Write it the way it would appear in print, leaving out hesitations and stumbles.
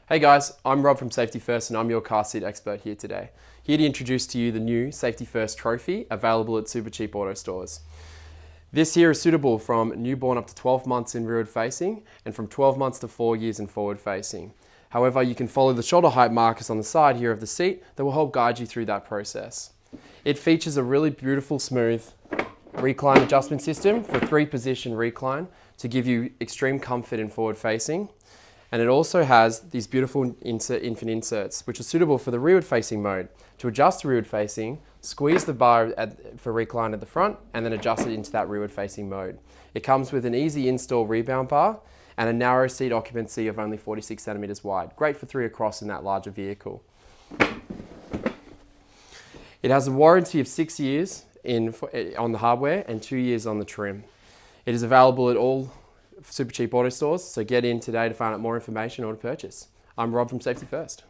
Hey guys, I'm Rob from Safety First and I'm your car seat expert here today. Here to introduce to you the new Safety First Trophy available at Supercheap auto stores. This here is suitable from newborn up to 12 months in rearward facing and from 12 months to 4 years in forward facing. However, you can follow the shoulder height markers on the side here of the seat that will help guide you through that process. It features a really beautiful, smooth recline adjustment system for 3-position recline to give you extreme comfort in forward facing. And it also has these beautiful infant inserts, which are suitable for the rearward facing mode. To adjust rearward facing, squeeze the bar for recline at the front and then adjust it into that rearward facing mode. It comes with an easy install rebound bar and a narrow seat occupancy of only 46 centimeters wide. Great for 3 across in that larger vehicle. It has a warranty of 6 years on the hardware and 2 years on the trim. It is available at all Supercheap auto stores, so get in today to find out more information or to purchase. I'm Rob from Safety First.